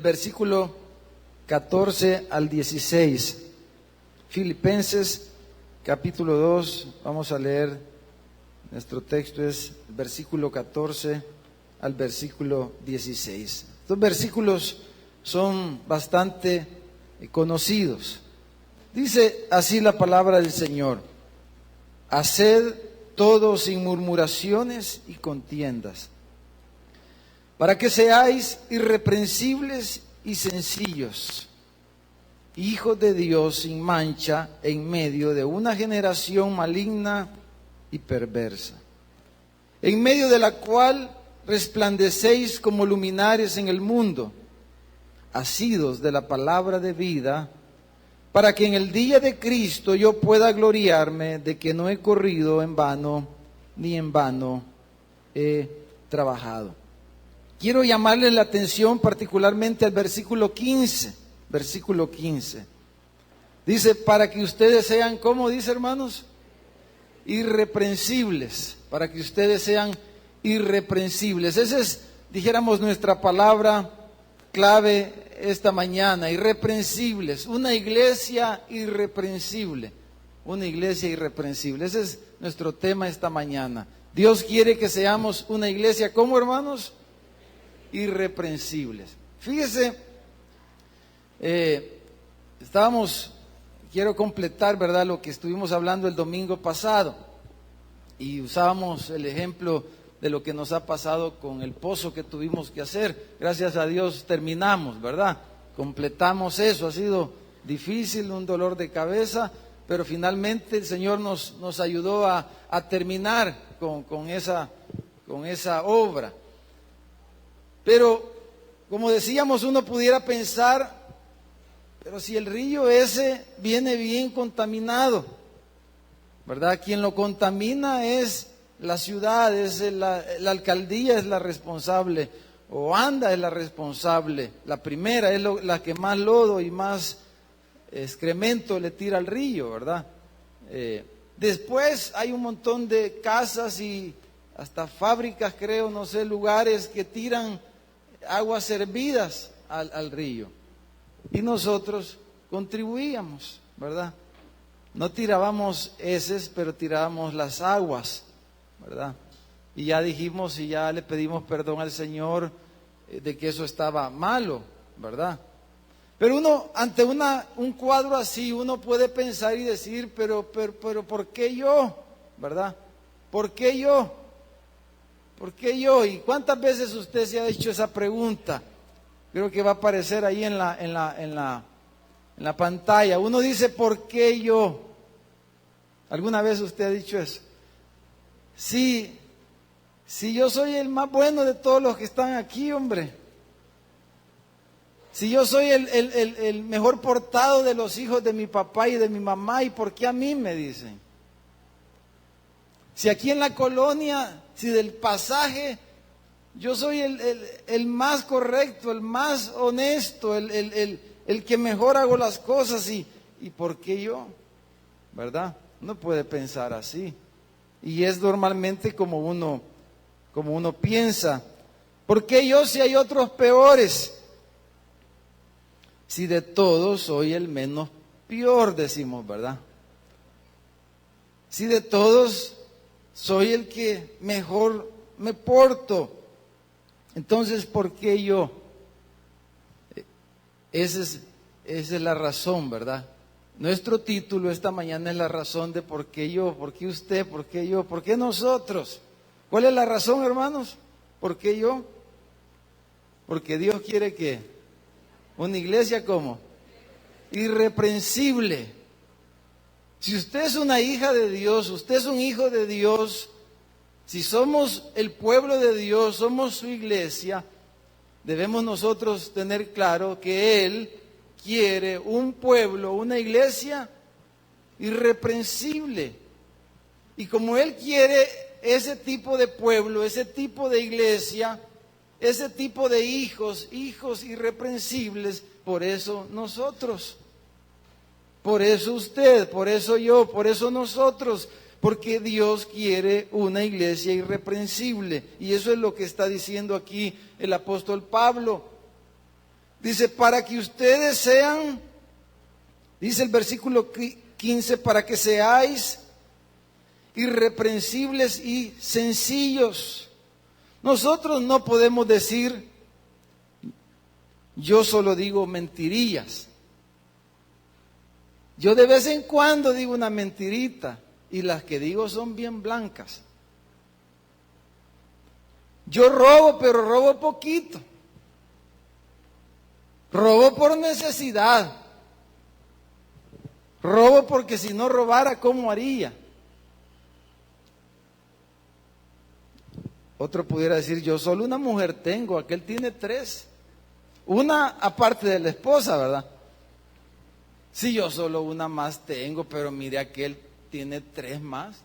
Versículo 14 al 16. Filipenses capítulo 2, vamos a leer, nuestro texto es versículo 14 al versículo 16. Estos versículos son bastante conocidos. Dice así la palabra del Señor: haced todo sin murmuraciones y contiendas, para que seáis irreprensibles y sencillos, hijos de Dios sin mancha en medio de una generación maligna y perversa, en medio de la cual resplandecéis como luminares en el mundo, asidos de la palabra de vida, para que en el día de Cristo yo pueda gloriarme de que no he corrido en vano, ni en vano he trabajado. Quiero llamarle la atención particularmente al versículo 15. Versículo 15. Dice, para que ustedes sean, ¿cómo dice, hermanos? Irreprensibles. Para que ustedes sean irreprensibles. Esa es, dijéramos, nuestra palabra clave esta mañana. Irreprensibles. Una iglesia irreprensible. Una iglesia irreprensible. Ese es nuestro tema esta mañana. Dios quiere que seamos una iglesia, ¿cómo, hermanos? Irreprensibles. Fíjese, quiero completar, ¿verdad?, lo que estuvimos hablando el domingo pasado, y usábamos el ejemplo de lo que nos ha pasado con el pozo que tuvimos que hacer. Gracias a Dios terminamos, ¿verdad? Completamos eso. Ha sido difícil, un dolor de cabeza, pero finalmente el Señor nos ayudó a terminar con esa obra. Pero, como decíamos, uno pudiera pensar, pero si el río ese viene bien contaminado, ¿verdad? Quien lo contamina es la ciudad, es la alcaldía es la responsable, o ANDA es la responsable. La primera es la que más lodo y más excremento le tira al río, ¿verdad? Después hay un montón de casas y hasta fábricas, creo, no sé, lugares que tiran aguas hervidas al río. Y nosotros contribuíamos, ¿verdad? No tirábamos heces, pero tirábamos las aguas, ¿verdad? Y ya dijimos y ya le pedimos perdón al Señor de que eso estaba malo, ¿verdad? Pero uno, ante un cuadro así, uno puede pensar y decir, pero ¿por qué yo? ¿Verdad? ¿Por qué yo? ¿Por qué yo? ¿Y cuántas veces usted se ha hecho esa pregunta? Creo que va a aparecer ahí en la pantalla. Uno dice, ¿por qué yo? ¿Alguna vez usted ha dicho eso? Si yo soy el más bueno de todos los que están aquí, hombre. Si yo soy el mejor portado de los hijos de mi papá y de mi mamá, ¿y por qué a mí me dicen? Si aquí en la colonia, si del pasaje, yo soy el más correcto, el más honesto, el que mejor hago las cosas, ¿y por qué yo? ¿Verdad? No puede pensar así. Y es normalmente como uno piensa. ¿Por qué yo si hay otros peores? Si de todos soy el menos peor, decimos, ¿verdad? Si de todos soy el que mejor me porto, entonces, ¿por qué yo? Esa es la razón, ¿verdad? Nuestro título esta mañana es la razón de por qué yo, por qué usted, por qué yo, por qué nosotros. ¿Cuál es la razón, hermanos? ¿Por qué yo? Porque Dios quiere que una iglesia como irreprensible. Si usted es una hija de Dios, usted es un hijo de Dios, si somos el pueblo de Dios, somos su iglesia, debemos nosotros tener claro que Él quiere un pueblo, una iglesia irreprensible. Y como Él quiere ese tipo de pueblo, ese tipo de iglesia, ese tipo de hijos irreprensibles, por eso nosotros, por eso usted, por eso yo, por eso nosotros, porque Dios quiere una iglesia irreprensible. Y eso es lo que está diciendo aquí el apóstol Pablo. Dice, para que ustedes sean, dice el versículo 15, para que seáis irreprensibles y sencillos. Nosotros no podemos decir, yo solo digo mentirillas. Yo de vez en cuando digo una mentirita y las que digo son bien blancas. Yo robo, pero robo poquito. Robo por necesidad. Robo porque si no robara, ¿cómo haría? Otro pudiera decir, yo solo una mujer tengo, aquel tiene 3. Una aparte de la esposa, ¿verdad? Sí, yo solo una más tengo, pero mire, aquel tiene 3 más.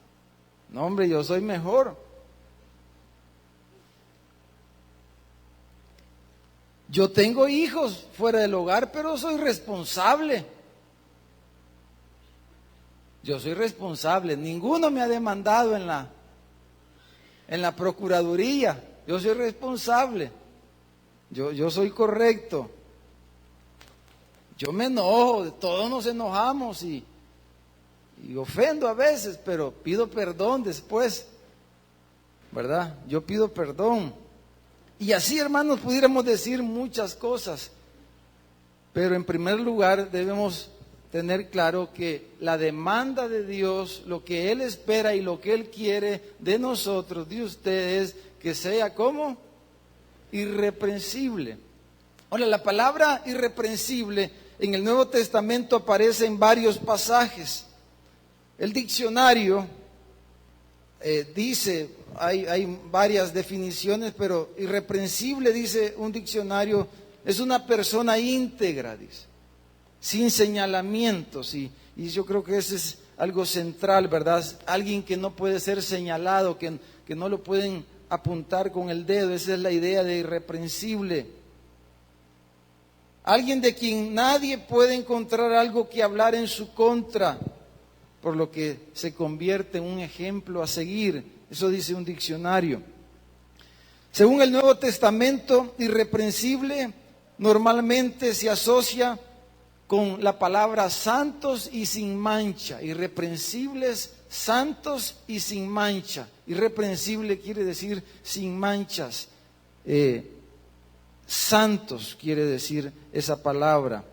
No, hombre, yo soy mejor. Yo tengo hijos fuera del hogar, pero soy responsable. Yo soy responsable. Ninguno me ha demandado en la procuraduría. Yo soy responsable. Yo soy correcto. Yo me enojo, todos nos enojamos y ofendo a veces, pero pido perdón después, ¿verdad? Yo pido perdón. Y así, hermanos, pudiéramos decir muchas cosas, pero en primer lugar debemos tener claro que la demanda de Dios, lo que Él espera y lo que Él quiere de nosotros, de ustedes, que sea como irreprensible. Ahora, la palabra irreprensible en el Nuevo Testamento aparece en varios pasajes. El diccionario dice, hay varias definiciones, pero irreprensible, dice un diccionario, es una persona íntegra, dice, sin señalamientos, y yo creo que ese es algo central, ¿verdad? Alguien que no puede ser señalado, que no lo pueden apuntar con el dedo, esa es la idea de irreprensible. Alguien de quien nadie puede encontrar algo que hablar en su contra, por lo que se convierte en un ejemplo a seguir. Eso dice un diccionario. Según el Nuevo Testamento, irreprensible normalmente se asocia con la palabra santos y sin mancha. Irreprensibles, santos y sin mancha. Irreprensible quiere decir sin manchas. Santos quiere decir esa palabra.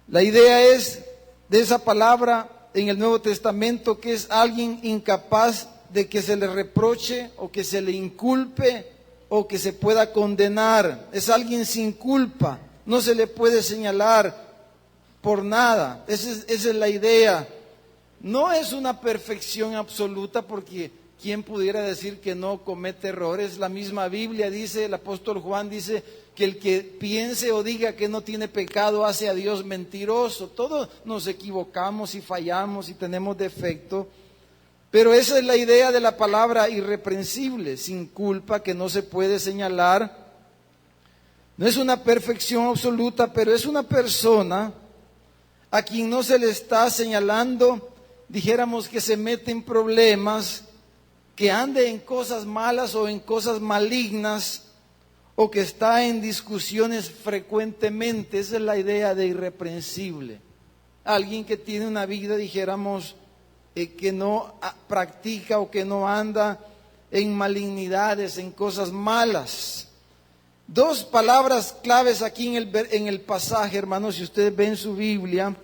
La idea es de esa palabra en el Nuevo Testamento que es alguien incapaz de que se le reproche o que se le inculpe o que se pueda condenar. Es alguien sin culpa, no se le puede señalar por nada. Esa es la idea. No es una perfección absoluta, porque ¿quién pudiera decir que no comete errores? La misma Biblia dice, el apóstol Juan dice que el que piense o diga que no tiene pecado hace a Dios mentiroso. Todos nos equivocamos y fallamos y tenemos defecto, pero esa es la idea de la palabra irreprensible, sin culpa, que no se puede señalar. No es una perfección absoluta, pero es una persona a quien no se le está señalando, dijéramos, que se mete en problemas, que ande en cosas malas o en cosas malignas, o que está en discusiones frecuentemente. Esa es la idea de irreprensible. Alguien que tiene una vida, dijéramos, que no practica o que no anda en malignidades, en cosas malas. Dos palabras claves aquí en el pasaje, hermanos. Si ustedes ven su Biblia,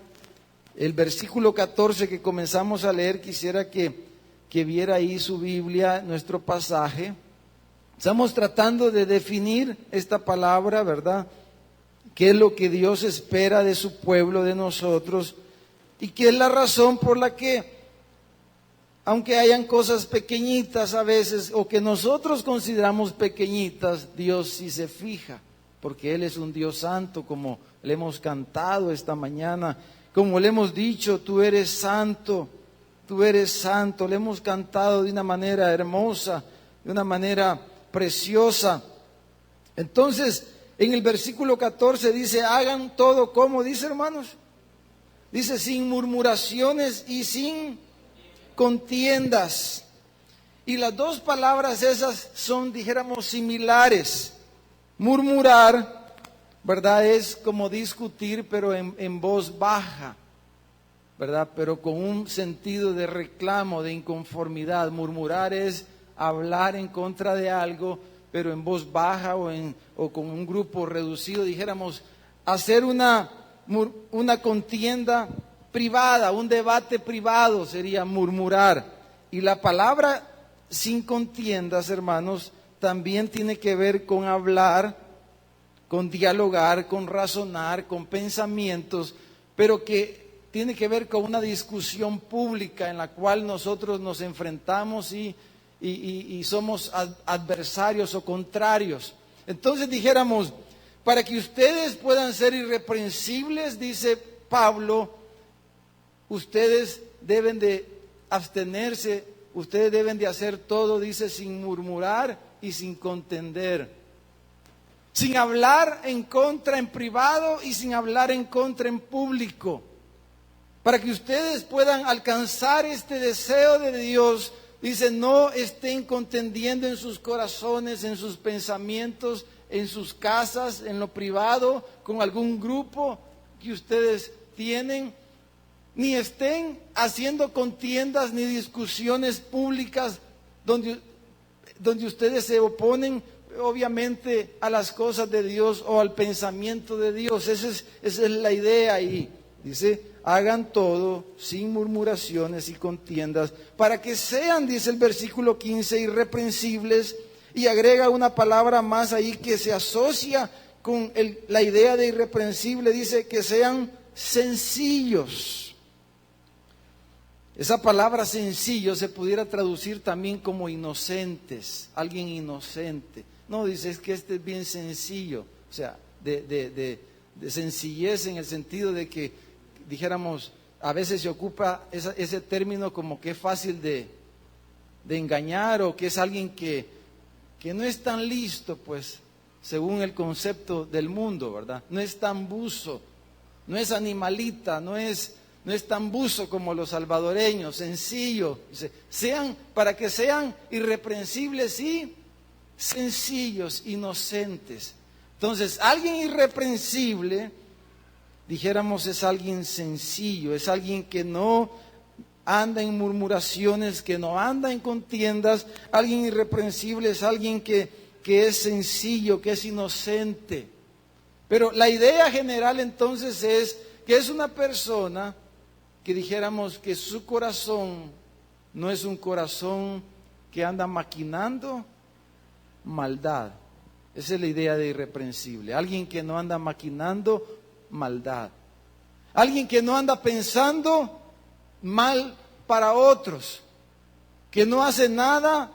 el versículo 14 que comenzamos a leer, quisiera que viera ahí su Biblia, nuestro pasaje. Estamos tratando de definir esta palabra, ¿verdad? ¿Qué es lo que Dios espera de su pueblo, de nosotros? Y qué es la razón por la que, aunque hayan cosas pequeñitas a veces, o que nosotros consideramos pequeñitas, Dios sí se fija, porque Él es un Dios santo, como le hemos cantado esta mañana, como le hemos dicho, tú eres santo, le hemos cantado de una manera hermosa, de una manera preciosa. Entonces, en el versículo 14 dice, hagan todo, ¿cómo dice, hermanos? Dice, sin murmuraciones y sin contiendas. Y las dos palabras esas son, dijéramos, similares. Murmurar ¿verdad? Es como discutir, pero en voz baja, ¿verdad? Pero con un sentido de reclamo, de inconformidad. Murmurar es hablar en contra de algo, pero en voz baja o con un grupo reducido. Dijéramos, hacer una contienda privada, un debate privado sería murmurar. Y la palabra sin contiendas, hermanos, también tiene que ver con hablar, con dialogar, con razonar, con pensamientos, pero que tiene que ver con una discusión pública en la cual nosotros nos enfrentamos y somos adversarios o contrarios. Entonces dijéramos, para que ustedes puedan ser irreprensibles, dice Pablo, ustedes deben de abstenerse, ustedes deben de hacer todo, dice, sin murmurar y sin contender. Sin hablar en contra en privado y sin hablar en contra en público. Para que ustedes puedan alcanzar este deseo de Dios, dice, no estén contendiendo en sus corazones, en sus pensamientos, en sus casas, en lo privado, con algún grupo que ustedes tienen, ni estén haciendo contiendas ni discusiones públicas donde ustedes se oponen obviamente a las cosas de Dios o al pensamiento de Dios. Esa es la idea ahí. Dice, hagan todo sin murmuraciones y contiendas, para que sean, dice el versículo 15, irreprensibles, y agrega una palabra más ahí que se asocia con la idea de irreprensible, dice que sean sencillos. Esa palabra sencillo se pudiera traducir también como inocentes, alguien inocente. No, dice, es que este es bien sencillo, o sea, de sencillez en el sentido de que, dijéramos, a veces se ocupa ese término como que es fácil de engañar o que es alguien que no es tan listo, pues, según el concepto del mundo, ¿verdad? No es tan buzo, no es animalita, no es tan buzo como los salvadoreños, sencillo. Dice, para que sean irreprensibles y sencillos, inocentes. Entonces, alguien irreprensible, dijéramos, es alguien sencillo, es alguien que no anda en murmuraciones, que no anda en contiendas. Alguien irreprensible es alguien que es sencillo, que es inocente. Pero la idea general entonces es que es una persona que dijéramos que su corazón no es un corazón que anda maquinando maldad. Esa es la idea de irreprensible. Alguien que no anda maquinando maldad. Alguien que no anda pensando mal para otros. Que no hace nada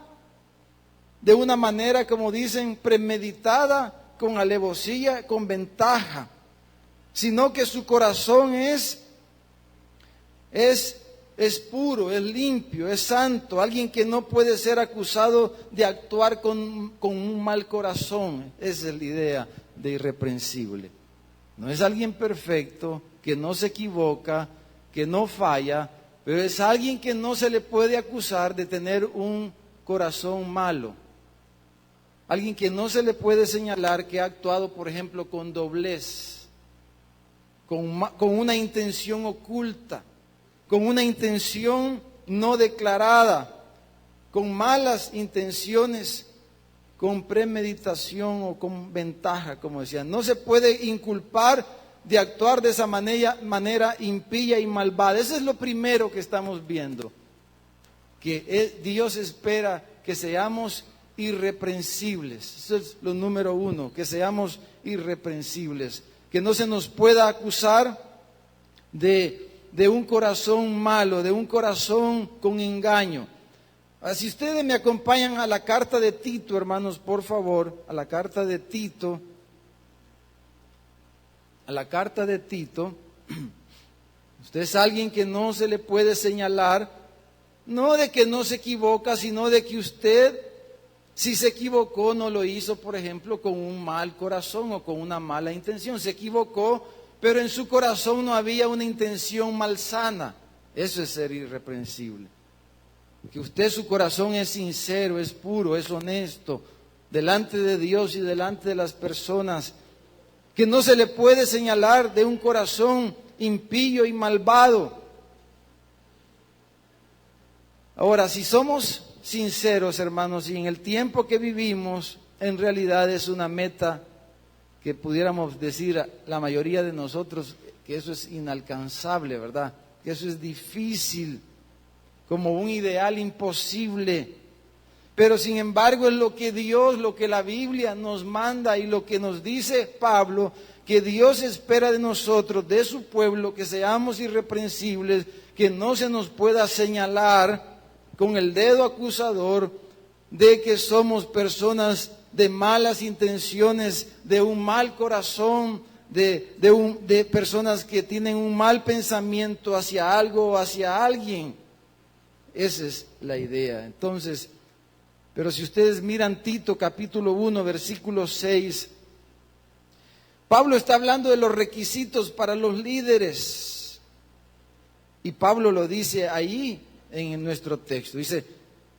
de una manera, como dicen, premeditada, con alevosía, con ventaja. Sino que su corazón es puro, es limpio, es santo. Alguien que no puede ser acusado de actuar con un mal corazón. Esa es la idea de irreprensible. No es alguien perfecto, que no se equivoca, que no falla, pero es alguien que no se le puede acusar de tener un corazón malo. Alguien que no se le puede señalar que ha actuado, por ejemplo, con doblez, con una intención oculta, con una intención no declarada, con malas intenciones, con premeditación o con ventaja, como decía. No se puede inculpar de actuar de esa manera impía y malvada. Eso es lo primero que estamos viendo, que Dios espera que seamos irreprensibles. Eso es lo número uno, que seamos irreprensibles, que no se nos pueda acusar de un corazón malo, de un corazón con engaño. Si ustedes me acompañan a la carta de Tito, hermanos, por favor, a la carta de Tito, usted es alguien que no se le puede señalar, no de que no se equivoca, sino de que usted, si se equivocó, no lo hizo, por ejemplo, con un mal corazón o con una mala intención. Se equivocó, pero en su corazón no había una intención malsana. Eso es ser irreprensible. Que usted, su corazón es sincero, es puro, es honesto, delante de Dios y delante de las personas. que no se le puede señalar de un corazón impío y malvado. Ahora, si somos sinceros, hermanos, y en el tiempo que vivimos, en realidad es una meta que pudiéramos decir a la mayoría de nosotros que eso es inalcanzable, ¿verdad? Que eso es difícil, como un ideal imposible. Pero sin embargo es lo que Dios, lo que la Biblia nos manda y lo que nos dice Pablo, que Dios espera de nosotros, de su pueblo, que seamos irreprensibles, que no se nos pueda señalar con el dedo acusador de que somos personas de malas intenciones, de un mal corazón, de personas que tienen un mal pensamiento hacia algo o hacia alguien. Esa es la idea. Entonces, pero si ustedes miran Tito capítulo 1, versículo 6, Pablo está hablando de los requisitos para los líderes. Y Pablo lo dice ahí en nuestro texto. Dice,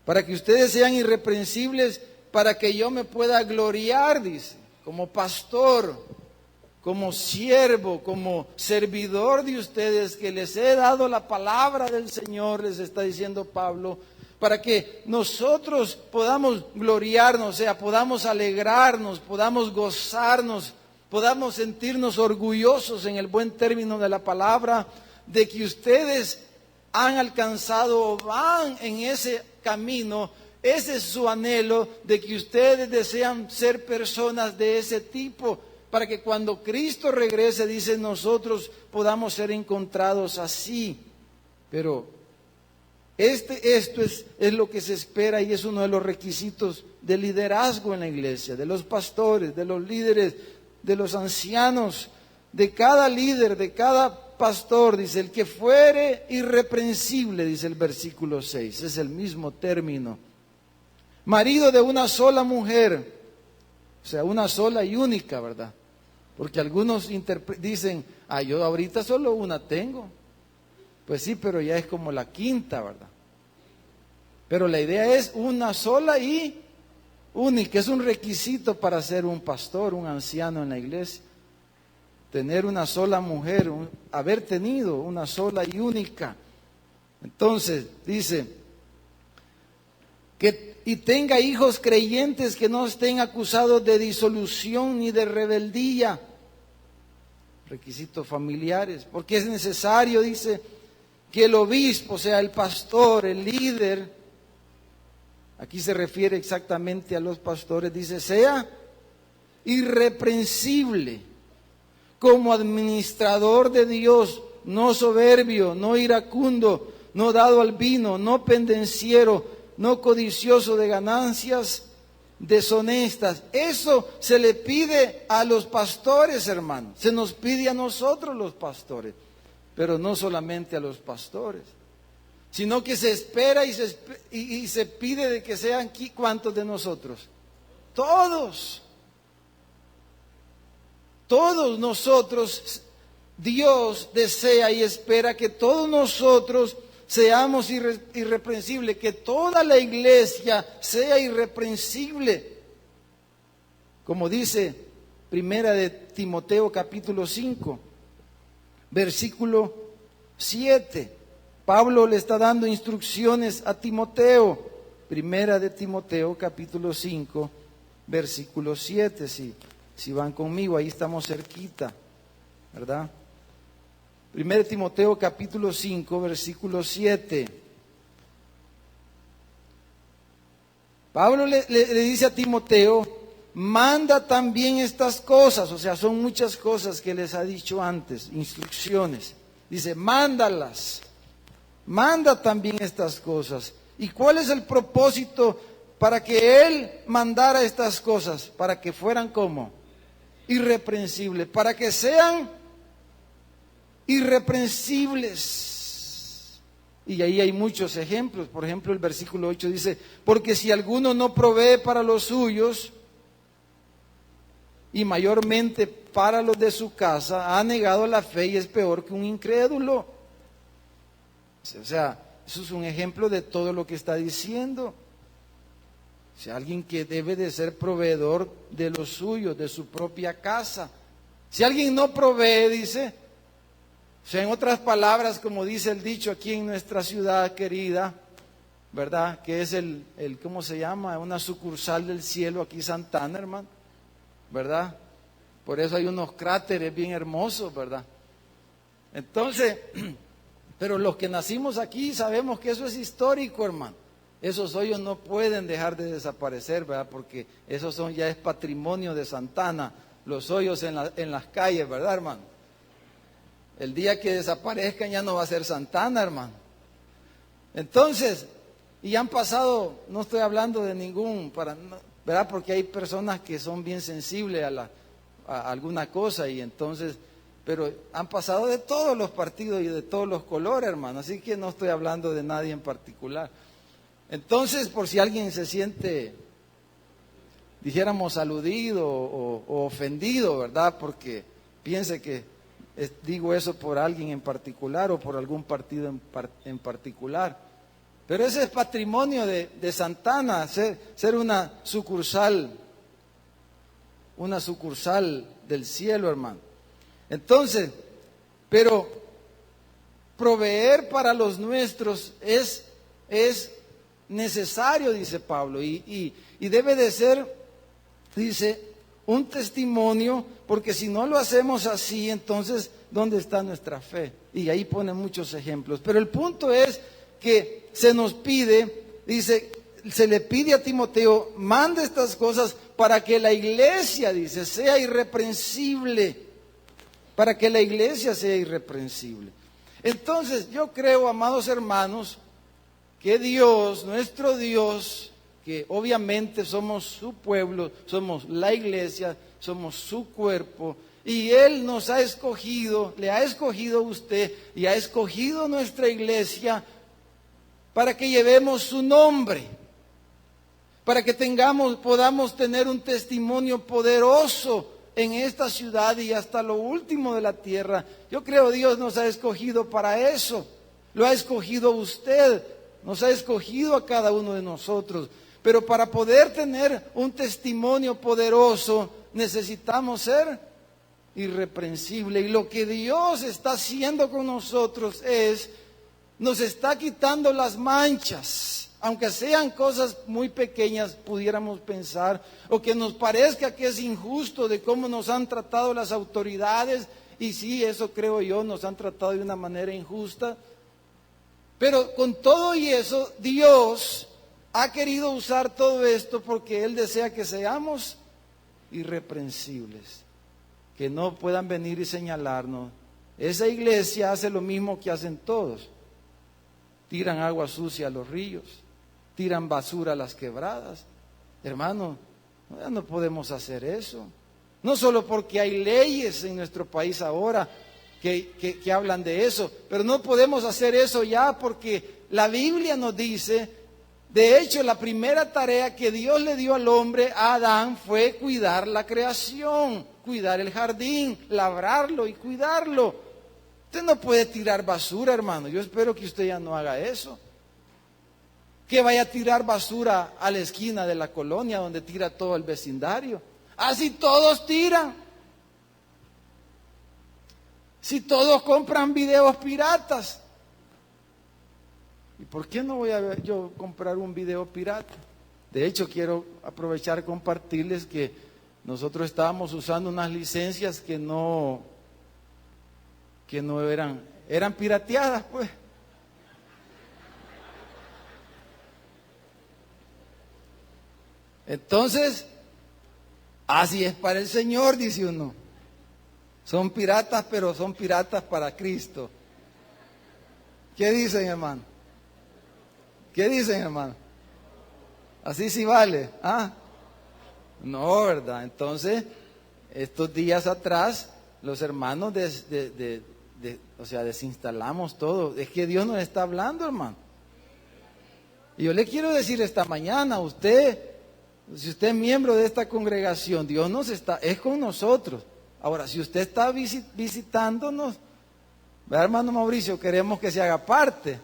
para que ustedes sean irreprensibles, para que yo me pueda gloriar, dice, como pastor, como siervo, como servidor de ustedes, que les he dado la palabra del Señor, les está diciendo Pablo, para que nosotros podamos gloriarnos, o sea, podamos alegrarnos, podamos gozarnos, podamos sentirnos orgullosos en el buen término de la palabra, de que ustedes han alcanzado o van en ese camino. Ese es su anhelo, de que ustedes desean ser personas de ese tipo, para que cuando Cristo regrese, dice, nosotros podamos ser encontrados así. Pero esto es lo que se espera y es uno de los requisitos del liderazgo en la iglesia, de los pastores, de los líderes, de los ancianos, de cada líder, de cada pastor. Dice, el que fuere irreprensible, dice el versículo 6, es el mismo término. Marido de una sola mujer, o sea, una sola y única, ¿verdad? Porque algunos dicen, yo ahorita solo una tengo. Pues sí, pero ya es como la quinta, ¿verdad? Pero la idea es una sola y única. Es un requisito para ser un pastor, un anciano en la iglesia. Tener una sola mujer, haber tenido una sola y única. Entonces, dice, y tenga hijos creyentes que no estén acusados de disolución ni de rebeldía. Requisitos familiares, porque es necesario, dice, que el obispo, o sea, el pastor, el líder, aquí se refiere exactamente a los pastores, dice, sea irreprensible como administrador de Dios, no soberbio, no iracundo, no dado al vino, no pendenciero, no codicioso de ganancias deshonestas. Eso se le pide a los pastores, hermanos. Se nos pide a nosotros los pastores, pero no solamente a los pastores, sino que se espera y se pide de que sean aquí, ¿cuántos de nosotros? Todos. Todos nosotros, Dios desea y espera que todos nosotros seamos irreprensibles, que toda la iglesia sea irreprensible. Como dice Primera de Timoteo capítulo 5, versículo 7. Pablo le está dando instrucciones a Timoteo. Primera de Timoteo capítulo 5, versículo 7. Si van conmigo, ahí estamos cerquita, ¿verdad? 1 Timoteo capítulo 5, versículo 7. Pablo le dice a Timoteo, manda también estas cosas, o sea, son muchas cosas que les ha dicho antes, instrucciones. Dice, mándalas, manda también estas cosas. ¿Y cuál es el propósito para que él mandara estas cosas? Para que fueran como irreprensibles, para que sean irreprensibles. Y ahí hay muchos ejemplos. Por ejemplo, el versículo 8 dice, porque si alguno no provee para los suyos, y mayormente para los de su casa, ha negado la fe y es peor que un incrédulo. O sea, eso es un ejemplo de todo lo que está diciendo. O sea, alguien que debe de ser proveedor de los suyos, de su propia casa. Si alguien no provee, dice, o sea, en otras palabras, como dice el dicho aquí en nuestra ciudad querida, ¿verdad? Que es ¿cómo se llama? Una sucursal del cielo aquí, Santana, hermano, ¿verdad? Por eso hay unos cráteres bien hermosos, ¿verdad? Entonces, pero los que nacimos aquí sabemos que eso es histórico, hermano. Esos hoyos no pueden dejar de desaparecer, ¿verdad? Porque esos ya es patrimonio de Santana, los hoyos en las calles, ¿verdad, hermano? El día que desaparezcan ya no va a ser Santana, hermano. Entonces, y han pasado, no estoy hablando de ¿verdad? Porque hay personas que son bien sensibles a alguna cosa y entonces, pero han pasado de todos los partidos y de todos los colores, hermano. Así que no estoy hablando de nadie en particular. Entonces, por si alguien se siente, dijéramos, aludido o ofendido, ¿verdad? Porque piense que digo eso por alguien en particular o por algún partido en particular. Pero ese es patrimonio de Santana, ser una sucursal del cielo, hermano. Entonces, pero proveer para los nuestros es necesario, dice Pablo, y debe de ser, dice, un testimonio, porque si no lo hacemos así, entonces, ¿dónde está nuestra fe? Y ahí pone muchos ejemplos. Pero el punto es que se nos pide, dice, se le pide a Timoteo, manda estas cosas para que la iglesia, dice, sea irreprensible, para que la iglesia sea irreprensible. Entonces, yo creo, amados hermanos, que Dios, nuestro Dios, que obviamente somos su pueblo, somos la iglesia, somos su cuerpo, y Él nos ha escogido, le ha escogido a usted y ha escogido nuestra iglesia para que llevemos su nombre, para que podamos tener un testimonio poderoso en esta ciudad y hasta lo último de la tierra. Yo creo Dios nos ha escogido para eso, lo ha escogido a usted, nos ha escogido a cada uno de nosotros, pero para poder tener un testimonio poderoso necesitamos ser irreprensibles. Y lo que Dios está haciendo con nosotros nos está quitando las manchas, aunque sean cosas muy pequeñas, pudiéramos pensar, o que nos parezca que es injusto de cómo nos han tratado las autoridades, y sí, eso creo yo, nos han tratado de una manera injusta. Pero con todo y eso, Dios ha querido usar todo esto porque Él desea que seamos irreprensibles, que no puedan venir y señalarnos. Esa iglesia hace lo mismo que hacen todos. Tiran agua sucia a los ríos, tiran basura a las quebradas. Hermano, ya no podemos hacer eso. No solo porque hay leyes en nuestro país ahora que hablan de eso, pero no podemos hacer eso ya porque la Biblia nos dice, de hecho, la primera tarea que Dios le dio al hombre, a Adán, fue cuidar la creación, cuidar el jardín, labrarlo y cuidarlo. Usted no puede tirar basura, hermano. Yo espero que usted ya no haga eso. Que vaya a tirar basura a la esquina de la colonia donde tira todo el vecindario. Así todos tiran. Si todos compran videos piratas, ¿y por qué no voy a yo comprar un video pirata? De hecho, quiero aprovechar y compartirles que nosotros estábamos usando unas licencias que no eran pirateadas, pues. Entonces, así es para el Señor, dice uno. Son piratas, pero son piratas para Cristo. ¿Qué dicen, hermano? ¿Qué dicen, hermano? Así sí vale. ¿Ah? No, ¿verdad? Entonces, estos días atrás, los hermanos desinstalamos todo. Es que Dios nos está hablando, hermano. Y yo le quiero decir esta mañana, si usted es miembro de esta congregación, Dios es con nosotros. Ahora, si usted está visitándonos, ¿verdad, hermano Mauricio? Queremos que se haga parte.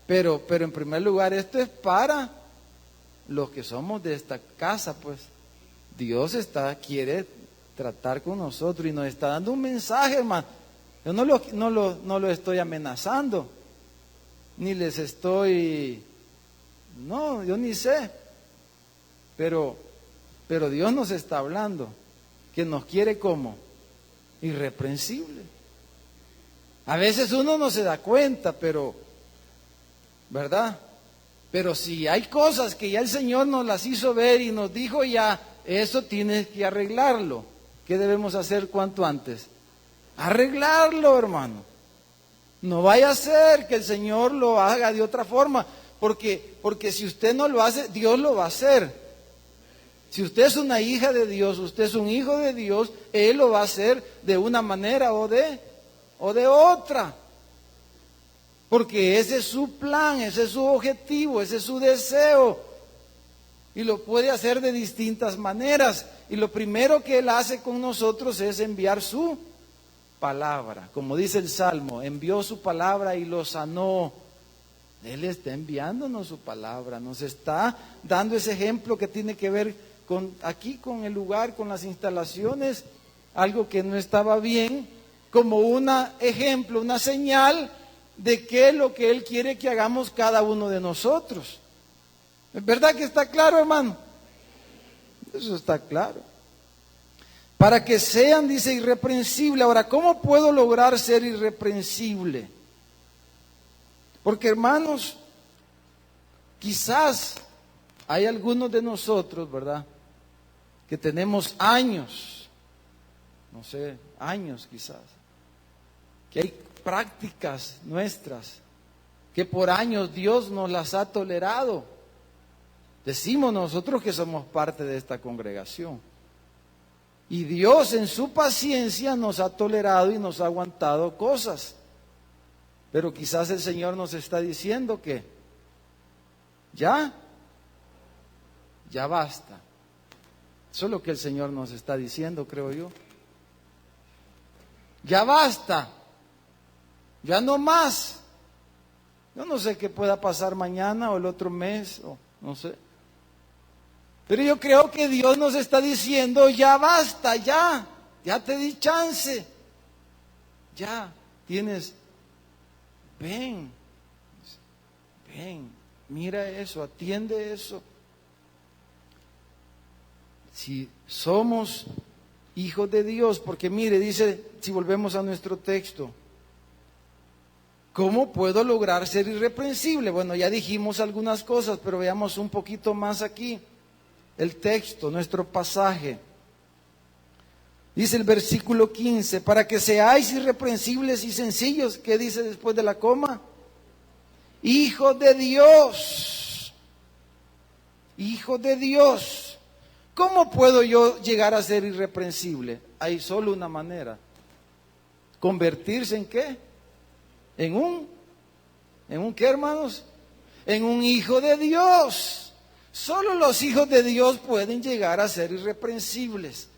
Pero en primer lugar, esto es para los que somos de esta casa, pues. Dios quiere tratar con nosotros y nos está dando un mensaje, hermano. Yo no lo estoy amenazando, ni les estoy, no, yo ni sé, pero Dios nos está hablando, que nos quiere como irreprensible. A veces uno no se da cuenta, pero, ¿verdad? Pero si hay cosas que ya el Señor nos las hizo ver y nos dijo ya, eso tienes que arreglarlo. ¿Qué debemos hacer cuanto antes? Arreglarlo, hermano. No vaya a ser que el Señor lo haga de otra forma, porque si usted no lo hace, Dios lo va a hacer. Si usted es una hija de Dios, usted es un hijo de Dios, Él lo va a hacer de una manera o de otra. Porque ese es su plan, ese es su objetivo, ese es su deseo. Y lo puede hacer de distintas maneras. Y lo primero que Él hace con nosotros es enviar su palabra. Como dice el Salmo, envió su palabra y lo sanó. Él está enviándonos su palabra, nos está dando ese ejemplo que tiene que ver con el lugar, con las instalaciones, algo que no estaba bien, como un ejemplo, una señal de qué es lo que Él quiere que hagamos cada uno de nosotros. ¿Es verdad que está claro, hermano? Eso está claro. Para que sean, dice, irreprensible. Ahora, ¿cómo puedo lograr ser irreprensible? Porque, hermanos, quizás hay algunos de nosotros, ¿verdad?, que tenemos años, no sé, años quizás, que hay prácticas nuestras que por años Dios nos las ha tolerado. Decimos nosotros que somos parte de esta congregación. Y Dios en su paciencia nos ha tolerado y nos ha aguantado cosas. Pero quizás el Señor nos está diciendo que ya basta. Eso es lo que el Señor nos está diciendo, creo yo. Ya basta. Ya no más. Yo no sé qué pueda pasar mañana o el otro mes, o no sé. Pero yo creo que Dios nos está diciendo, ya basta, ya te di chance. Ya tienes, ven, mira eso, atiende eso. Si somos hijos de Dios, porque mire, dice, si volvemos a nuestro texto, ¿cómo puedo lograr ser irreprensible? Bueno, ya dijimos algunas cosas, pero veamos un poquito más aquí. El texto, nuestro pasaje. Dice el versículo 15, para que seáis irreprensibles y sencillos. ¿Qué dice después de la coma? Hijo de Dios. Hijo de Dios. ¿Cómo puedo yo llegar a ser irreprensible? Hay solo una manera. ¿Convertirse en qué? ¿En un qué, hermanos? En un hijo de Dios. Solo los hijos de Dios pueden llegar a ser irreprensibles.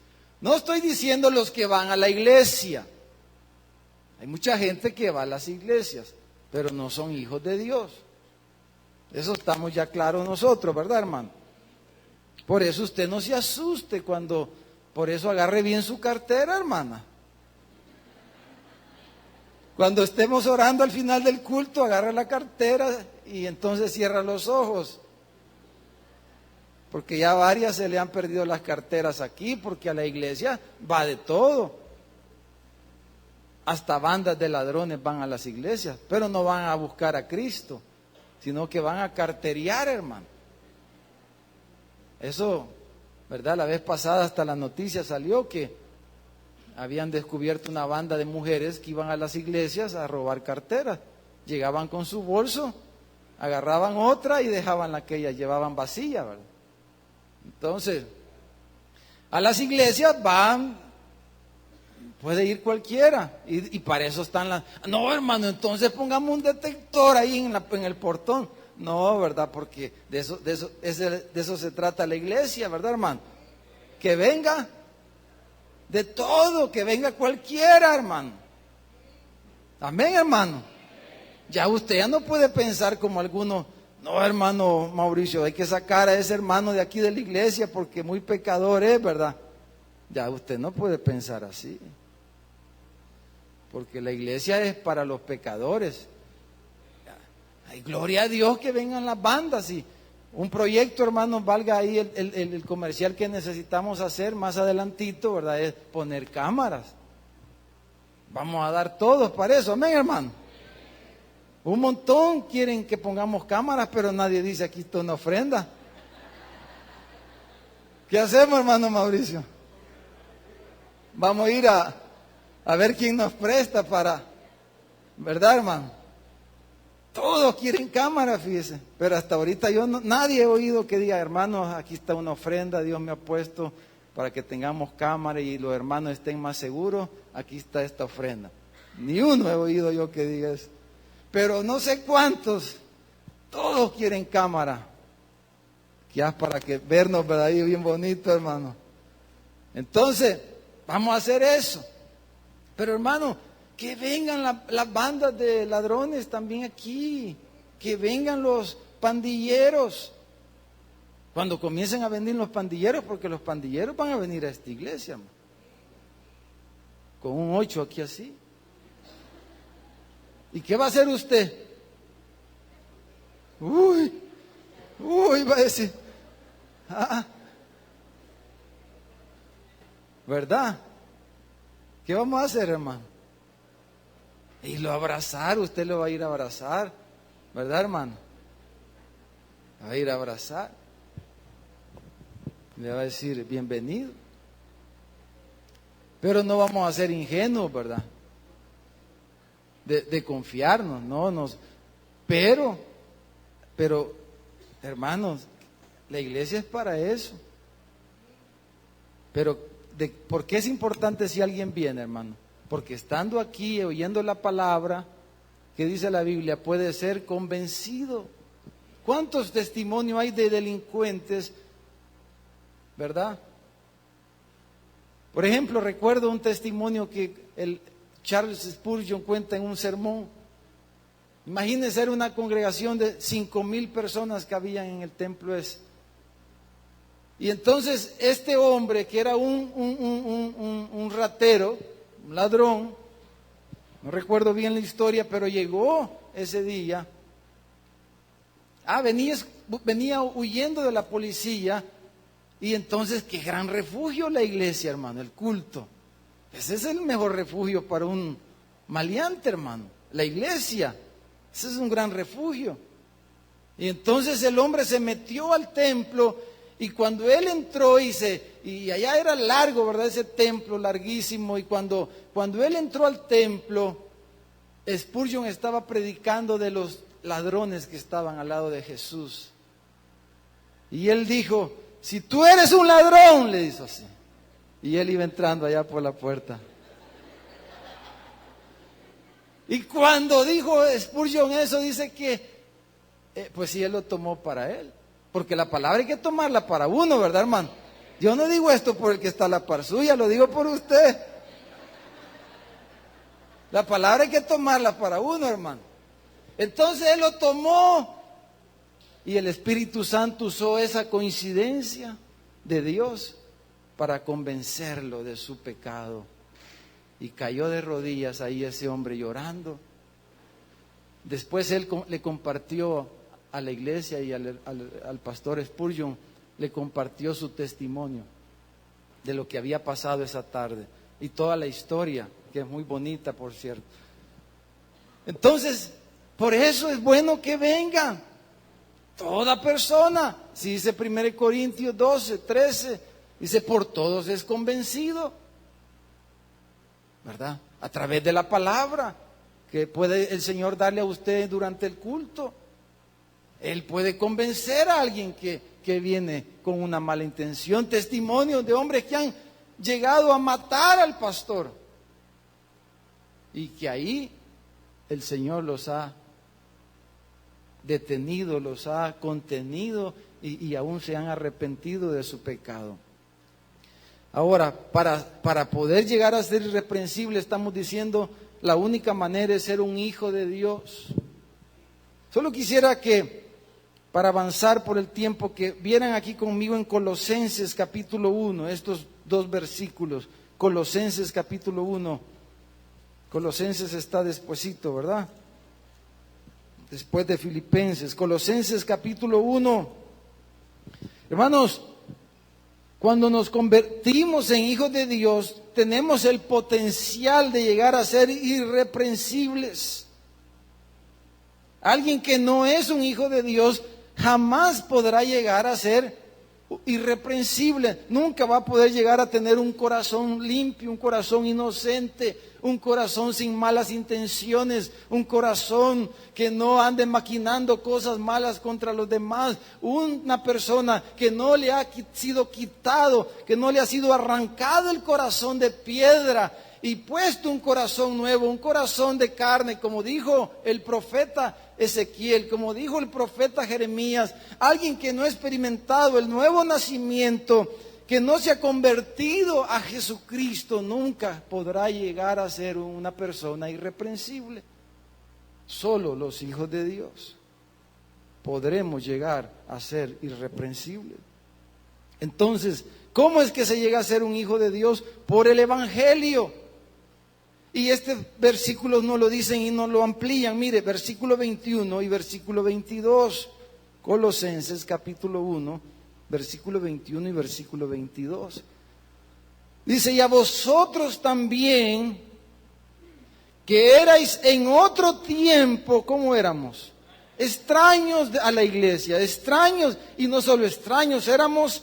No estoy diciendo los que van a la iglesia. Hay mucha gente que va a las iglesias, pero no son hijos de Dios. Eso estamos ya claros nosotros, ¿verdad, hermano? Por eso usted no se asuste por eso agarre bien su cartera, hermana. Cuando estemos orando al final del culto, agarra la cartera y entonces cierra los ojos. Porque ya varias se le han perdido las carteras aquí, porque a la iglesia va de todo. Hasta bandas de ladrones van a las iglesias, pero no van a buscar a Cristo, sino que van a carterear, hermano. Eso, ¿verdad? La vez pasada hasta la noticia salió que habían descubierto una banda de mujeres que iban a las iglesias a robar carteras. Llegaban con su bolso, agarraban otra y dejaban la que ellas llevaban vacía, ¿verdad? Entonces, a las iglesias puede ir cualquiera, y para eso están las... No, hermano, entonces pongamos un detector ahí en el portón. No, ¿verdad? Porque de eso se trata la iglesia, ¿verdad, hermano? Que venga de todo, que venga cualquiera, hermano. Amén, hermano. Ya usted ya no puede pensar como algunos. No, hermano Mauricio, hay que sacar a ese hermano de aquí de la iglesia porque muy pecador es, ¿verdad? Ya usted no puede pensar así. Porque la iglesia es para los pecadores. Ay, gloria a Dios que vengan las bandas y un proyecto, hermanos, valga ahí el comercial que necesitamos hacer más adelantito, ¿verdad? Es poner cámaras. Vamos a dar todos para eso, amén, hermano. Un montón quieren que pongamos cámaras, pero nadie dice aquí está una ofrenda. ¿Qué hacemos, hermano Mauricio? Vamos a ir a ver quién nos presta para, ¿verdad, hermano? Todos quieren cámara, fíjese, pero hasta ahorita nadie he oído que diga, hermanos, aquí está una ofrenda, Dios me ha puesto para que tengamos cámara y los hermanos estén más seguros, aquí está esta ofrenda. Ni uno he oído yo que diga eso. Pero no sé cuántos, todos quieren cámara, ya para que vernos, ¿verdad? Ahí bien bonito, hermano. Entonces, vamos a hacer eso. Pero hermano, que vengan las bandas de ladrones también aquí, que vengan los pandilleros. Cuando comiencen a venir los pandilleros, porque los pandilleros van a venir a esta iglesia, hermano. Con un 8 aquí así. ¿Y qué va a hacer usted? Uy, va a decir. ¿Verdad? ¿Qué vamos a hacer, hermano? Y lo abrazar, usted lo va a ir a abrazar, ¿verdad, hermano? Va a ir a abrazar. Le va a decir, bienvenido. Pero no vamos a ser ingenuos, ¿verdad? De confiarnos, no, pero, hermanos, la iglesia es para eso. Pero, ¿por qué es importante si alguien viene, hermano? Porque estando aquí, oyendo la palabra, que dice la Biblia, puede ser convencido. ¿Cuántos testimonios hay de delincuentes, verdad? Por ejemplo, recuerdo un testimonio que el Charles Spurgeon cuenta en un sermón. Imagínense, era una congregación de 5,000 personas que habían en el templo ese. Y entonces este hombre, que era un ratero, un ladrón, no recuerdo bien la historia, pero llegó ese día. Venía huyendo de la policía. Y entonces, qué gran refugio la iglesia, hermano, el culto. Ese es el mejor refugio para un maleante, hermano. La iglesia, ese es un gran refugio. Y entonces el hombre se metió al templo y cuando él entró y allá era largo, ¿verdad? Ese templo larguísimo. Y cuando él entró al templo, Spurgeon estaba predicando de los ladrones que estaban al lado de Jesús. Y él dijo, si tú eres un ladrón, le hizo así. Y él iba entrando allá por la puerta. Y cuando dijo Spurgeon eso, dice que, pues sí, él lo tomó para él. Porque la palabra hay que tomarla para uno, ¿verdad, hermano? Yo no digo esto por el que está a la par suya, lo digo por usted. La palabra hay que tomarla para uno, hermano. Entonces él lo tomó. Y el Espíritu Santo usó esa coincidencia de Dios para convencerlo de su pecado. Y cayó de rodillas ahí ese hombre llorando. Después él le compartió a la iglesia y al pastor Spurgeon, le compartió su testimonio de lo que había pasado esa tarde. Y toda la historia, que es muy bonita, por cierto. Entonces, por eso es bueno que vengan. Toda persona, si dice 1 Corintios 12, 13, dice, por todos es convencido, ¿verdad? A través de la palabra que puede el Señor darle a usted durante el culto. Él puede convencer a alguien que viene con una mala intención. Testimonios de hombres que han llegado a matar al pastor y que ahí el Señor los ha detenido, los ha contenido y aún se han arrepentido de su pecado. Ahora, para poder llegar a ser irreprensible, estamos diciendo, la única manera es ser un hijo de Dios. Solo quisiera que para avanzar por el tiempo, que vieran aquí conmigo en Colosenses capítulo 1, estos dos versículos. Colosenses capítulo 1. Colosenses está despuesito, ¿verdad? Después de Filipenses. Colosenses capítulo 1. Hermanos, cuando nos convertimos en hijos de Dios, tenemos el potencial de llegar a ser irreprensibles. Alguien que no es un hijo de Dios jamás podrá llegar a ser irreprensible. Nunca va a poder llegar a tener un corazón limpio, un corazón inocente, un corazón sin malas intenciones, un corazón que no ande maquinando cosas malas contra los demás. Una persona que no le ha sido quitado, que no le ha sido arrancado el corazón de piedra y puesto un corazón nuevo, un corazón de carne, como dijo el profeta Ezequiel, como dijo el profeta Jeremías. Alguien que no ha experimentado el nuevo nacimiento, que no se ha convertido a Jesucristo, nunca podrá llegar a ser una persona irreprensible. Solo los hijos de Dios podremos llegar a ser irreprensibles. Entonces, ¿cómo es que se llega a ser un hijo de Dios? Por el Evangelio. Y este versículo nos lo dicen y nos lo amplían. Mire, versículo 21 y versículo 22. Colosenses capítulo 1, versículo 21 y versículo 22. Dice, y a vosotros también, que erais en otro tiempo, ¿cómo éramos? Extraños a la iglesia, extraños, y no solo extraños, éramos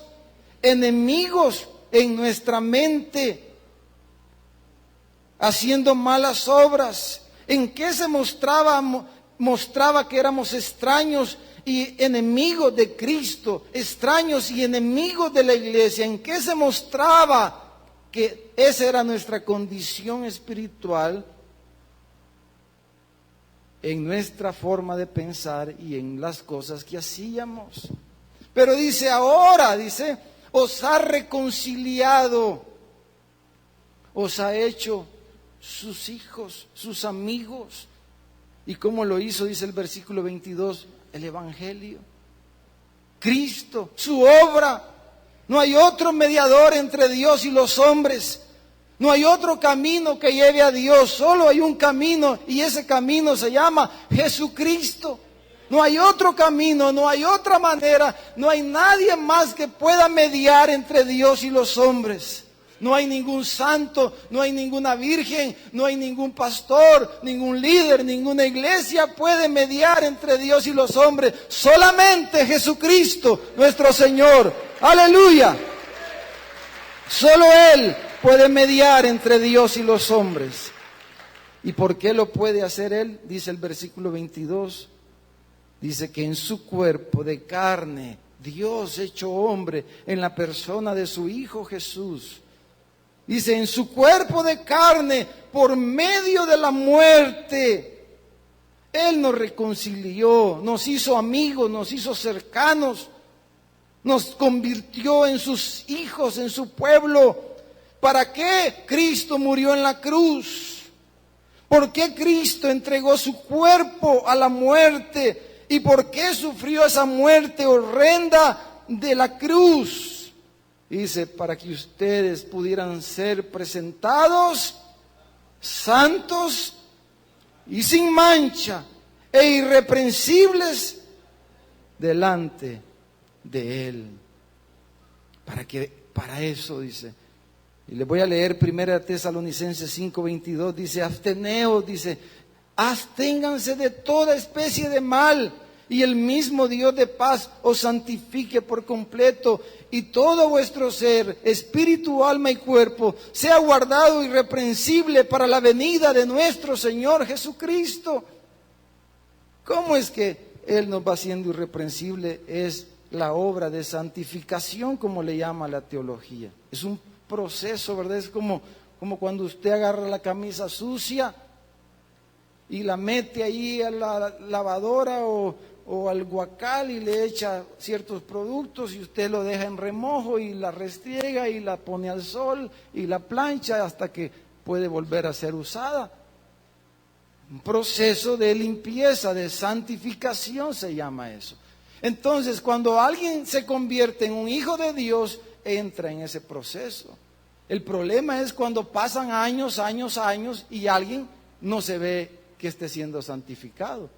enemigos en nuestra mente, haciendo malas obras. ¿En qué se mostraba que éramos extraños y enemigos de Cristo, extraños y enemigos de la iglesia? ¿En qué se mostraba que esa era nuestra condición espiritual? En nuestra forma de pensar y en las cosas que hacíamos. Pero dice ahora, dice, os ha reconciliado, os ha hecho sus hijos, sus amigos. ¿Y cómo lo hizo? Dice el versículo 22, el Evangelio, Cristo, su obra. No hay otro mediador entre Dios y los hombres. No hay otro camino que lleve a Dios. Solo hay un camino, y ese camino se llama Jesucristo. No hay otro camino, no hay otra manera. No hay nadie más que pueda mediar entre Dios y los hombres. No hay ningún santo, no hay ninguna virgen, no hay ningún pastor, ningún líder, ninguna iglesia puede mediar entre Dios y los hombres. Solamente Jesucristo, nuestro Señor. Aleluya. Solo Él puede mediar entre Dios y los hombres. ¿Y por qué lo puede hacer Él? Dice el versículo 22. Dice que en su cuerpo de carne, Dios hecho hombre, en la persona de su Hijo Jesús. Dice, en su cuerpo de carne, por medio de la muerte, Él nos reconcilió, nos hizo amigos, nos hizo cercanos, nos convirtió en sus hijos, en su pueblo. ¿Para qué Cristo murió en la cruz? ¿Por qué Cristo entregó su cuerpo a la muerte? ¿Y por qué sufrió esa muerte horrenda de la cruz? Dice, para que ustedes pudieran ser presentados santos y sin mancha e irreprensibles delante de Él. Para eso dice. Y les voy a leer 1 Tesalonicenses 5:22. Dice, absteneos, dice, absténganse de toda especie de mal, y el mismo Dios de paz os santifique por completo, y todo vuestro ser, espíritu, alma y cuerpo, sea guardado irreprensible para la venida de nuestro Señor Jesucristo. ¿Cómo es que Él nos va haciendo irreprensible? Es la obra de santificación, como le llama la teología. Es un proceso, ¿verdad? Es como cuando usted agarra la camisa sucia y la mete ahí a la lavadora o al guacal y le echa ciertos productos y usted lo deja en remojo y la restriega y la pone al sol y la plancha hasta que puede volver a ser usada. Un proceso de limpieza, de santificación se llama eso. Entonces, cuando alguien se convierte en un hijo de Dios, entra en ese proceso. El problema es cuando pasan años y alguien no se ve que esté siendo santificado.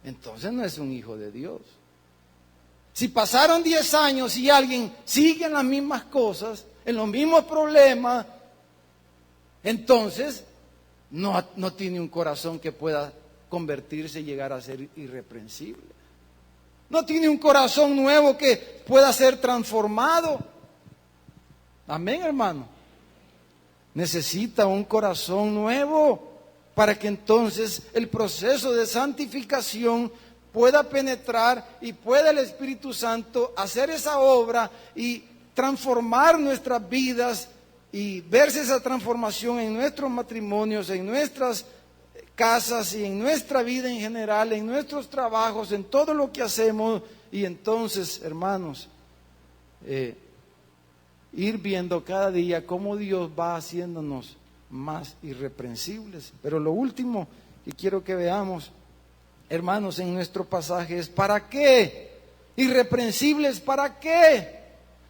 Entonces no es un hijo de Dios. Si pasaron 10 años y alguien sigue en las mismas cosas, en los mismos problemas, entonces no tiene un corazón que pueda convertirse y llegar a ser irreprensible. No tiene un corazón nuevo que pueda ser transformado. Amén, hermano. Necesita un corazón nuevo para que entonces el proceso de santificación pueda penetrar y pueda el Espíritu Santo hacer esa obra y transformar nuestras vidas y verse esa transformación en nuestros matrimonios, en nuestras casas y en nuestra vida en general, en nuestros trabajos, en todo lo que hacemos. Y entonces, hermanos, ir viendo cada día cómo Dios va haciéndonos más irreprensibles. Pero lo último que quiero que veamos, hermanos, en nuestro pasaje es ¿para qué? Irreprensibles, ¿para qué?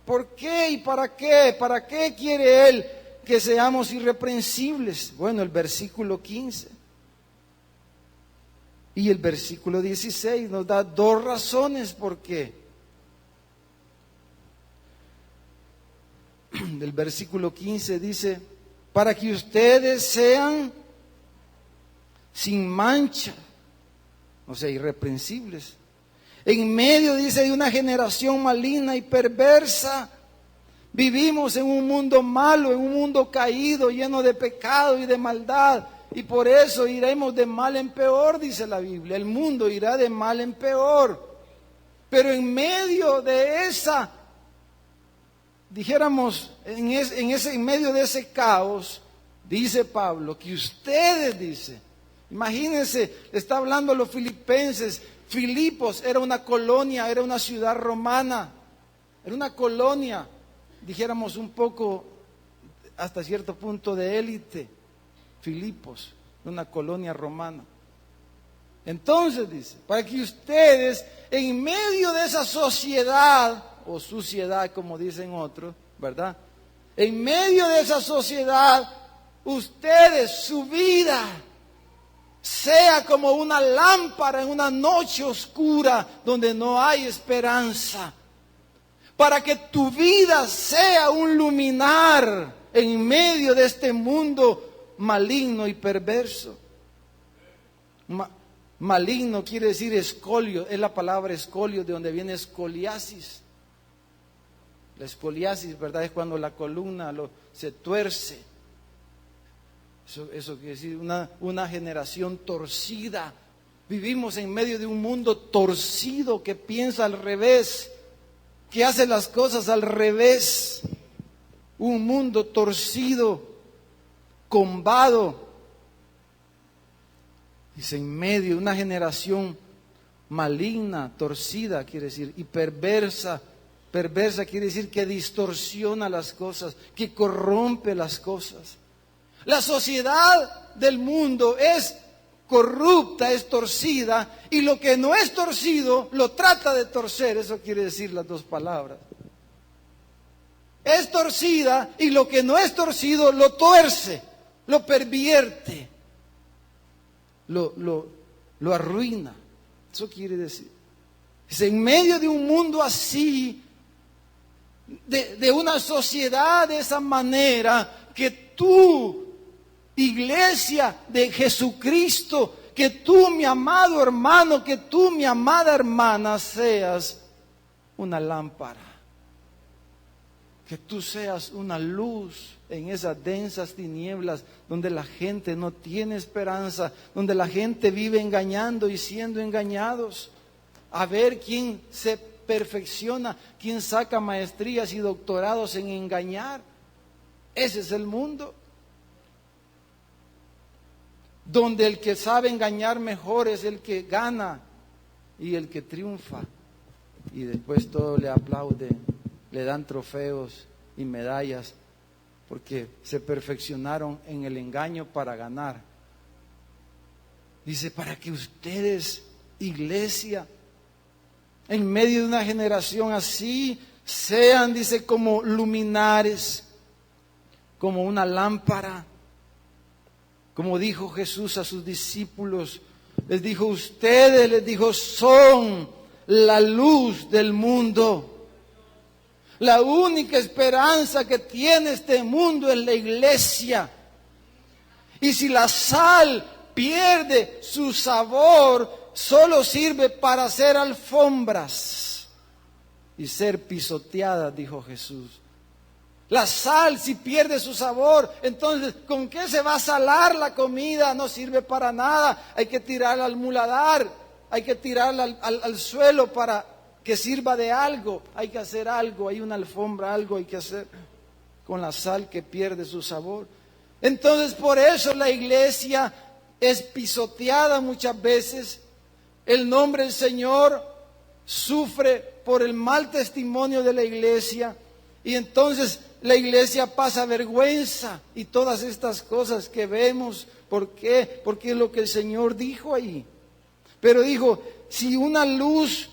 ¿Por qué y para qué? ¿Para qué quiere Él que seamos irreprensibles? Bueno, el versículo 15 y el versículo 16 nos da dos razones por qué. Del versículo 15 dice, para que ustedes sean sin mancha, o sea, irreprensibles, en medio, dice, de una generación maligna y perversa. Vivimos en un mundo malo, en un mundo caído, lleno de pecado y de maldad, y por eso iremos de mal en peor, dice la Biblia. El mundo irá de mal en peor, pero en medio de esa, dijéramos, en medio de ese caos, dice Pablo, que ustedes, dice, imagínense, está hablando a los filipenses. Filipos era una colonia, era una ciudad romana, era una colonia, dijéramos un poco, hasta cierto punto de élite. Filipos, una colonia romana. Entonces dice, para que ustedes, en medio de esa sociedad, o suciedad como dicen otros, ¿verdad? En medio de esa sociedad, ustedes, su vida, sea como una lámpara en una noche oscura donde no hay esperanza. Para que tu vida sea un luminar en medio de este mundo maligno y perverso. Maligno quiere decir escolio, es la palabra escolio de donde viene escoliasis. La escoliasis, ¿verdad? Es cuando la columna se tuerce. Eso quiere decir una generación torcida. Vivimos en medio de un mundo torcido que piensa al revés, que hace las cosas al revés. Un mundo torcido, combado. Dice, en medio de una generación maligna, torcida, quiere decir, y perversa. Perversa quiere decir que distorsiona las cosas, que corrompe las cosas. La sociedad del mundo es corrupta, es torcida, y lo que no es torcido lo trata de torcer. Eso quiere decir las dos palabras. Es torcida y lo que no es torcido lo tuerce, lo pervierte, lo arruina. Eso quiere decir. Es en medio de un mundo así, de una sociedad de esa manera, que tú, iglesia de Jesucristo, que tú, mi amado hermano, que tú, mi amada hermana, seas una lámpara. Que tú seas una luz en esas densas tinieblas donde la gente no tiene esperanza, donde la gente vive engañando y siendo engañados. A ver quién se perfecciona, quién saca maestrías y doctorados en engañar. Ese es el mundo. Donde el que sabe engañar mejor es el que gana y el que triunfa. Y después todos le aplauden, le dan trofeos y medallas porque se perfeccionaron en el engaño para ganar. Dice, para que ustedes, iglesia, en medio de una generación así, sean, dice, como luminares, como una lámpara. Como dijo Jesús a sus discípulos, les dijo, ustedes, les dijo, son la luz del mundo. La única esperanza que tiene este mundo es la iglesia. Y si la sal pierde su sabor, solo sirve para hacer alfombras y ser pisoteada, dijo Jesús. La sal, si pierde su sabor, entonces, ¿con qué se va a salar la comida? No sirve para nada. Hay que tirarla al muladar, hay que tirarla al suelo para que sirva de algo. Hay que hacer algo, hay una alfombra, algo hay que hacer con la sal que pierde su sabor. Entonces, por eso la iglesia es pisoteada muchas veces. El nombre del Señor sufre por el mal testimonio de la iglesia. Y entonces la iglesia pasa vergüenza y todas estas cosas que vemos. ¿Por qué? Porque es lo que el Señor dijo ahí. Pero dijo, si una luz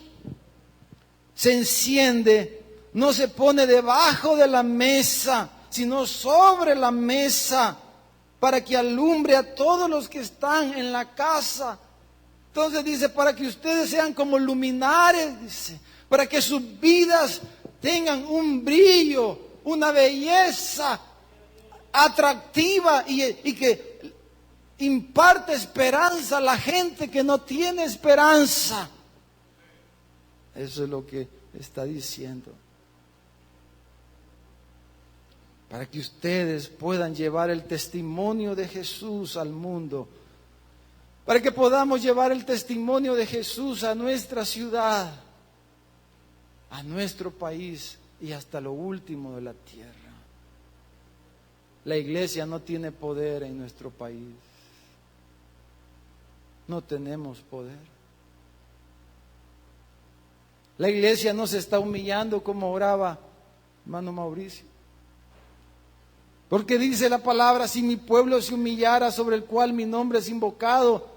se enciende, no se pone debajo de la mesa, sino sobre la mesa, para que alumbre a todos los que están en la casa. Entonces dice, para que ustedes sean como luminares, dice, para que sus vidas tengan un brillo, una belleza atractiva y que imparte esperanza a la gente que no tiene esperanza. Eso es lo que está diciendo. Para que ustedes puedan llevar el testimonio de Jesús al mundo. Para que podamos llevar el testimonio de Jesús a nuestra ciudad, a nuestro país y hasta lo último de la tierra. La iglesia no tiene poder en nuestro país. No tenemos poder. La iglesia no se está humillando como oraba hermano Mauricio. Porque dice la palabra, si mi pueblo se humillara sobre el cual mi nombre es invocado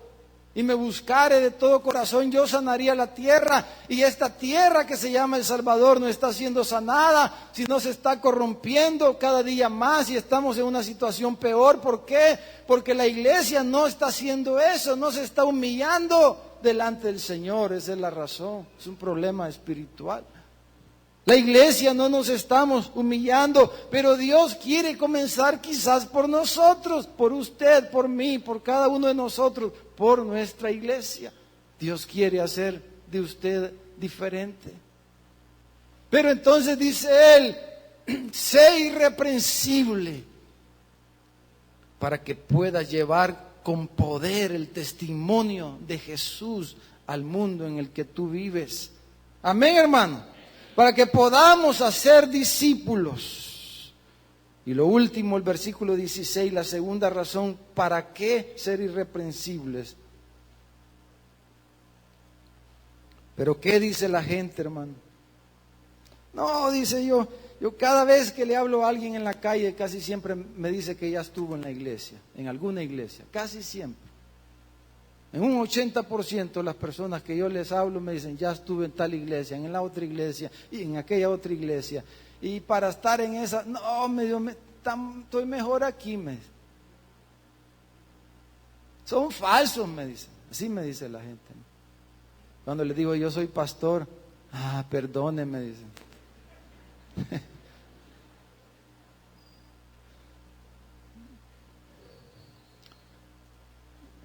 y me buscare de todo corazón, yo sanaría la tierra. Y esta tierra que se llama El Salvador no está siendo sanada, sino se está corrompiendo cada día más y estamos en una situación peor. ¿Por qué? Porque la iglesia no está haciendo eso, no se está humillando delante del Señor. Esa es la razón, es un problema espiritual. La iglesia no nos estamos humillando, pero Dios quiere comenzar quizás por nosotros, por usted, por mí, por cada uno de nosotros, por nuestra iglesia. Dios quiere hacer de usted diferente. Pero entonces dice Él, sé irreprensible para que puedas llevar con poder el testimonio de Jesús al mundo en el que tú vives. Amén, hermano. Para que podamos hacer discípulos. Y lo último, el versículo 16, la segunda razón, ¿para qué ser irreprensibles? Pero ¿qué dice la gente, hermano? No, dice yo cada vez que le hablo a alguien en la calle, casi siempre me dice que ya estuvo en la iglesia, en alguna iglesia, casi siempre. En un 80% de las personas que yo les hablo me dicen, ya estuve en tal iglesia, en la otra iglesia y en aquella otra iglesia. Y para estar en esa, no, estoy mejor aquí, me dicen. Son falsos, me dicen. Así me dice la gente. Cuando les digo, yo soy pastor, perdónenme, dicen.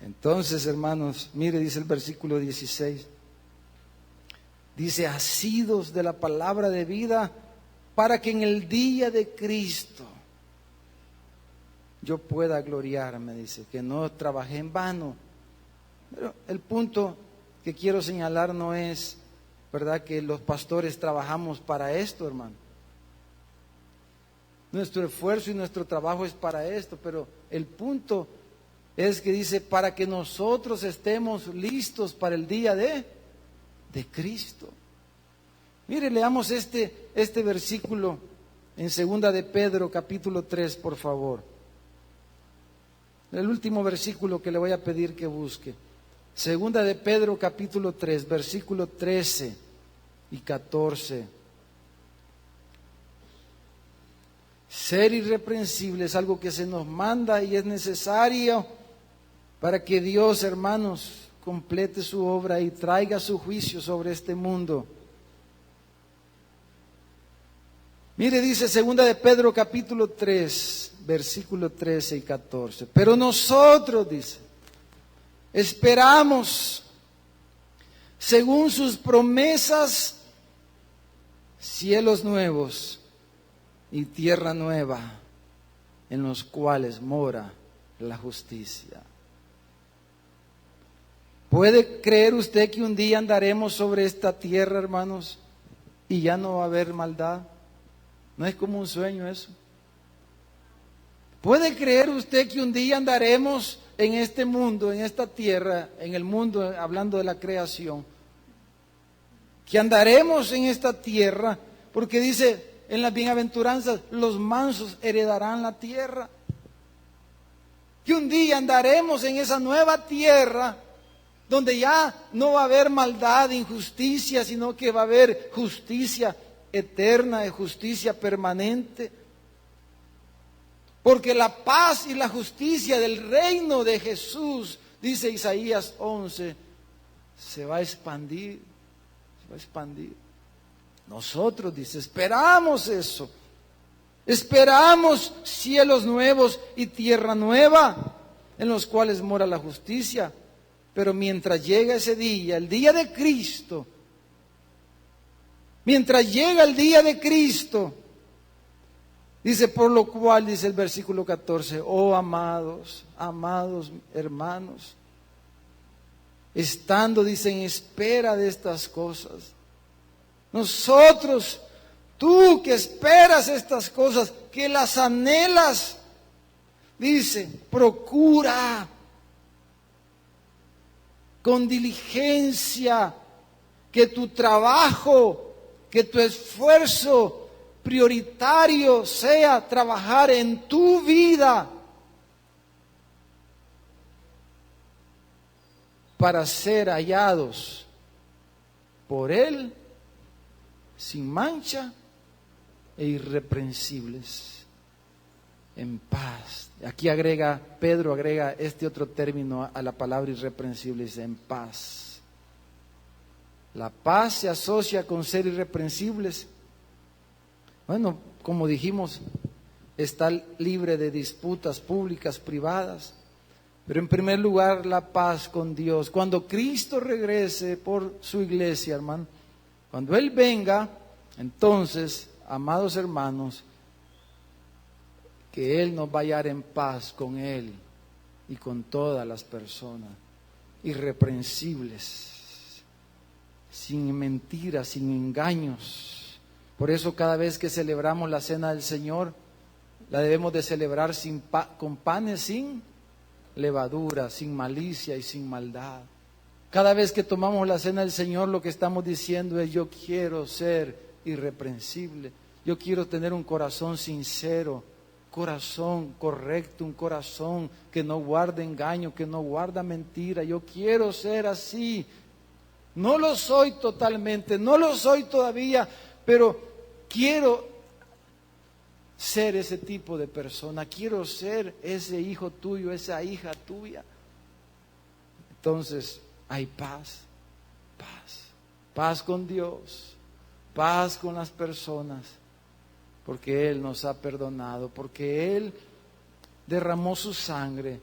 Entonces, hermanos, mire, dice el versículo 16. Dice, asidos de la palabra de vida, para que en el día de Cristo yo pueda gloriarme, dice, que no trabajé en vano. Pero el punto que quiero señalar no es, ¿verdad?, que los pastores trabajamos para esto, hermano. Nuestro esfuerzo y nuestro trabajo es para esto, pero el punto es que dice, para que nosotros estemos listos para el día de Cristo. Mire, leamos este versículo en 2 de Pedro, capítulo 3, por favor. El último versículo que le voy a pedir que busque. 2 de Pedro, capítulo 3, versículo 13. y 14. Ser irreprensible es algo que se nos manda y es necesario para que Dios, hermanos, complete su obra y traiga su juicio sobre este mundo. Mire, dice 2 de Pedro capítulo 3, versículo 13 y 14. Pero nosotros, dice, esperamos, según sus promesas, cielos nuevos y tierra nueva, en los cuales mora la justicia. ¿Puede creer usted que un día andaremos sobre esta tierra, hermanos, y ya no va a haber maldad? ¿No es como un sueño eso? ¿Puede creer usted que un día andaremos en este mundo, en esta tierra, en el mundo, hablando de la creación, que andaremos en esta tierra, porque dice en las bienaventuranzas, los mansos heredarán la tierra? Que un día andaremos en esa nueva tierra, donde ya no va a haber maldad, injusticia, sino que va a haber justicia eterna, justicia permanente. Porque la paz y la justicia del reino de Jesús, dice Isaías 11, se va a expandir, se va a expandir. Nosotros, dice, esperamos eso. Esperamos cielos nuevos y tierra nueva, en los cuales mora la justicia. Pero mientras llega ese día, el día de Cristo, mientras llega el día de Cristo, dice, por lo cual, dice el versículo 14, oh amados, amados hermanos, estando, dice, en espera de estas cosas, nosotros, tú que esperas estas cosas, que las anhelas, dice, procura con diligencia que tu trabajo, que tu esfuerzo prioritario sea trabajar en tu vida para ser hallados por Él sin mancha e irreprensibles, en paz. Aquí Pedro agrega este otro término a la palabra irreprensible, dice en paz. La paz se asocia con ser irreprensibles. Bueno, como dijimos, está libre de disputas públicas, privadas, pero en primer lugar la paz con Dios. Cuando Cristo regrese por su iglesia, hermano, cuando Él venga, entonces, amados hermanos, que Él nos va a hallar en paz con Él y con todas las personas, irreprensibles, sin mentiras, sin engaños. Por eso cada vez que celebramos la cena del Señor, la debemos de celebrar con panes sin levadura, sin malicia y sin maldad. Cada vez que tomamos la cena del Señor, lo que estamos diciendo es: yo quiero ser irreprensible, yo quiero tener un corazón sincero, corazón correcto, un corazón que no guarda engaño, que no guarda mentira. Yo quiero ser así. No lo soy totalmente, no lo soy todavía, pero quiero ser ese tipo de persona, quiero ser ese hijo tuyo, esa hija tuya. Entonces hay paz, paz con Dios, paz con las personas, porque Él nos ha perdonado, porque Él derramó su sangre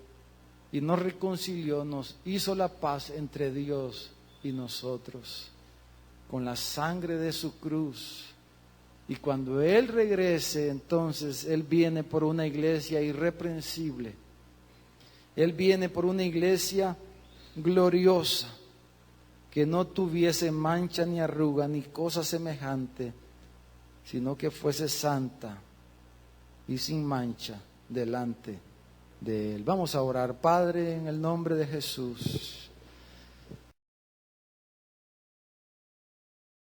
y nos reconcilió, nos hizo la paz entre Dios y nosotros, con la sangre de su cruz. Y cuando Él regrese, entonces Él viene por una iglesia irreprensible. Él viene por una iglesia gloriosa, que no tuviese mancha ni arruga ni cosa semejante, sino que fuese santa y sin mancha delante de Él. Vamos a orar. Padre, en el nombre de Jesús,